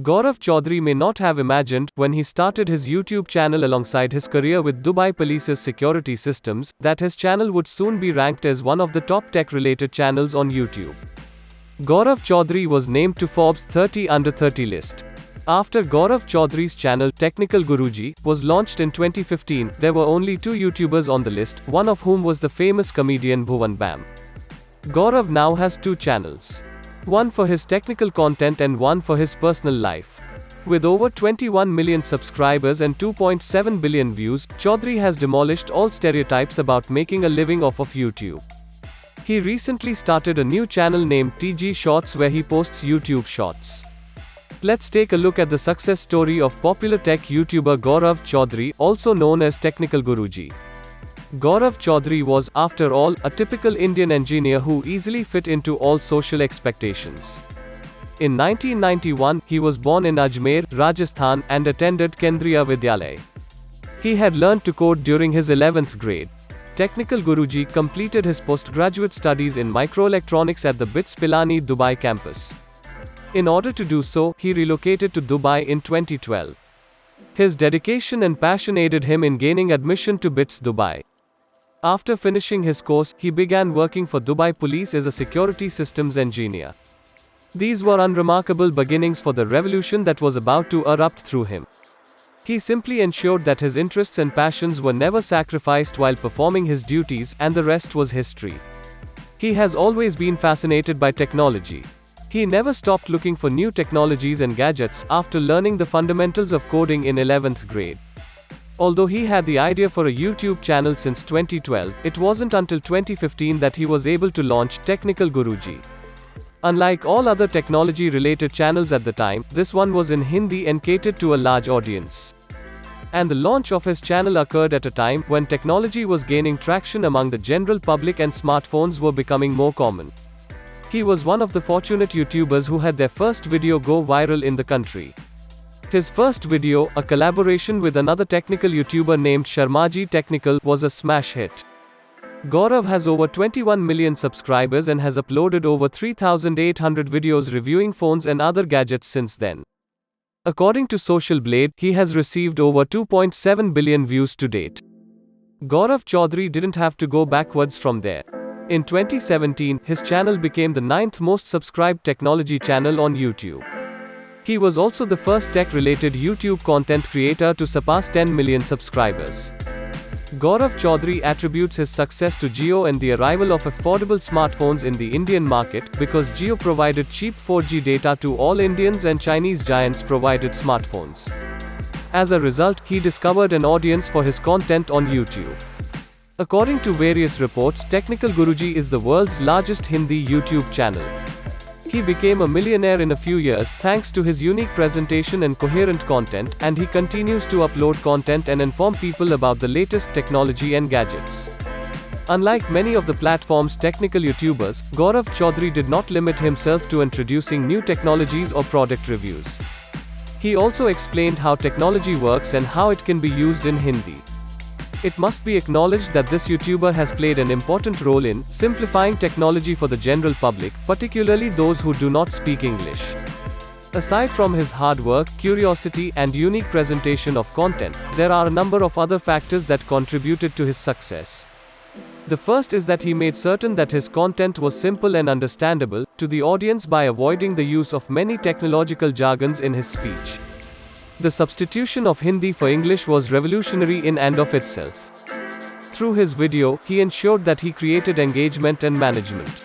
Gaurav Chaudhary may not have imagined, when he started his YouTube channel alongside his career with Dubai Police's security systems, that his channel would soon be ranked as one of the top tech-related channels on YouTube. Gaurav Chaudhary was named to Forbes 30 Under 30 list. After Gaurav Chaudhary's channel, Technical Guruji, was launched in 2015, there were only 2 YouTubers on the list, one of whom was the famous comedian Bhuvan Bam. Gaurav now has 2 channels. One for his technical content and one for his personal life. With over 21 million subscribers and 2.7 billion views, Chaudhary has demolished all stereotypes about making a living off of YouTube. He recently started a new channel named TG Shorts where he posts YouTube shorts. Let's take a look at the success story of popular tech YouTuber Gaurav Chaudhary, also known as Technical Guruji. Gaurav Chaudhary was, after all, a typical Indian engineer who easily fit into all social expectations. In 1991, he was born in Ajmer, Rajasthan, and attended Kendriya Vidyalaya. He had learned to code during his 11th grade. Technical Guruji completed his postgraduate studies in microelectronics at the BITS Pilani, Dubai campus. In order to do so, he relocated to Dubai in 2012. His dedication and passion aided him in gaining admission to BITS Dubai. After finishing his course, he began working for Dubai Police as a security systems engineer. These were unremarkable beginnings for the revolution that was about to erupt through him. He simply ensured that his interests and passions were never sacrificed while performing his duties, and the rest was history. He has always been fascinated by technology. He never stopped looking for new technologies and gadgets after learning the fundamentals of coding in 11th grade. Although he had the idea for a YouTube channel since 2012, it wasn't until 2015 that he was able to launch Technical Guruji. Unlike all other technology-related channels at the time, this one was in Hindi and catered to a large audience. And the launch of his channel occurred at a time when technology was gaining traction among the general public and smartphones were becoming more common. He was one of the fortunate YouTubers who had their first video go viral in the country. His first video, a collaboration with another technical YouTuber named Sharmaji Technical, was a smash hit. Gaurav has over 21 million subscribers and has uploaded over 3,800 videos reviewing phones and other gadgets since then. According to Social Blade, he has received over 2.7 billion views to date. Gaurav Chaudhary didn't have to go backwards from there. In 2017, his channel became the 9th most subscribed technology channel on YouTube. He was also the first tech-related YouTube content creator to surpass 10 million subscribers. Gaurav Chaudhary attributes his success to Jio and the arrival of affordable smartphones in the Indian market, because Jio provided cheap 4G data to all Indians and Chinese giants provided smartphones. As a result, he discovered an audience for his content on YouTube. According to various reports, Technical Guruji is the world's largest Hindi YouTube channel. He became a millionaire in a few years thanks to his unique presentation and coherent content, and he continues to upload content and inform people about the latest technology and gadgets. Unlike many of the platform's technical YouTubers, Gaurav Chaudhary did not limit himself to introducing new technologies or product reviews. He also explained how technology works and how it can be used in Hindi. It must be acknowledged that this YouTuber has played an important role in simplifying technology for the general public, particularly those who do not speak English. Aside from his hard work, curiosity, and unique presentation of content, there are a number of other factors that contributed to his success. The first is that he made certain that his content was simple and understandable to the audience by avoiding the use of many technological jargons in his speech. The substitution of Hindi for English was revolutionary in and of itself. Through his video, he ensured that he created engagement and management.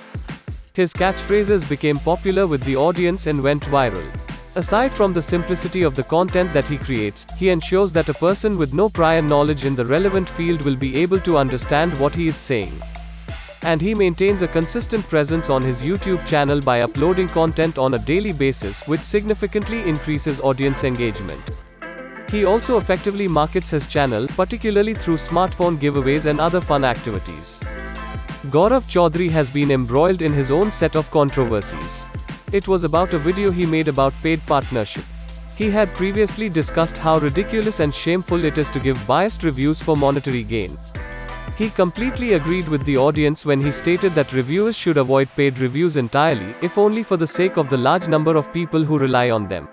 His catchphrases became popular with the audience and went viral. Aside from the simplicity of the content that he creates, he ensures that a person with no prior knowledge in the relevant field will be able to understand what he is saying. And he maintains a consistent presence on his YouTube channel by uploading content on a daily basis, which significantly increases audience engagement. He also effectively markets his channel, particularly through smartphone giveaways and other fun activities. Gaurav Chaudhary has been embroiled in his own set of controversies. It was about a video he made about paid partnership. He had previously discussed how ridiculous and shameful it is to give biased reviews for monetary gain. He completely agreed with the audience when he stated that reviewers should avoid paid reviews entirely, if only for the sake of the large number of people who rely on them.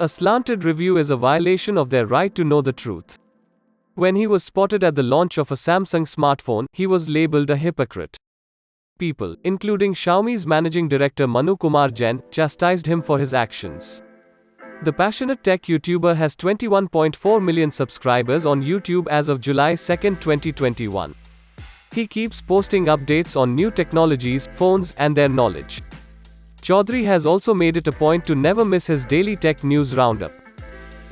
A slanted review is a violation of their right to know the truth. When he was spotted at the launch of a Samsung smartphone, he was labeled a hypocrite. People, including Xiaomi's managing director Manu Kumar Jain, chastised him for his actions. The passionate tech YouTuber has 21.4 million subscribers on YouTube as of July 2, 2021. He keeps posting updates on new technologies, phones, and their knowledge. Chaudhary has also made it a point to never miss his daily tech news roundup.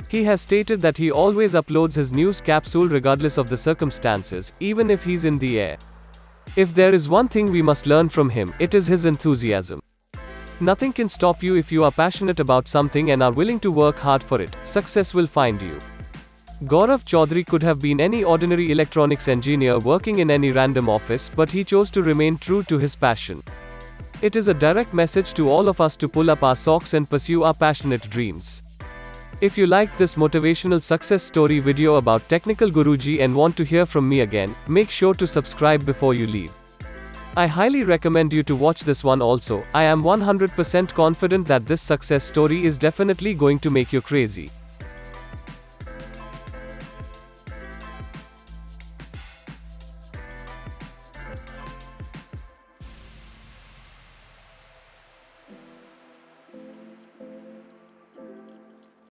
He has stated that he always uploads his news capsule regardless of the circumstances, even if he's in the air. If there is one thing we must learn from him, it is his enthusiasm. Nothing can stop you if you are passionate about something and are willing to work hard for it. Success will find you. Gaurav Chaudhary could have been any ordinary electronics engineer working in any random office, but he chose to remain true to his passion. It is a direct message to all of us to pull up our socks and pursue our passionate dreams. If you liked this motivational success story video about Technical Guruji and want to hear from me again, make sure to subscribe before you leave. I highly recommend you to watch this one also. I am 100% confident that this success story is definitely going to make you crazy.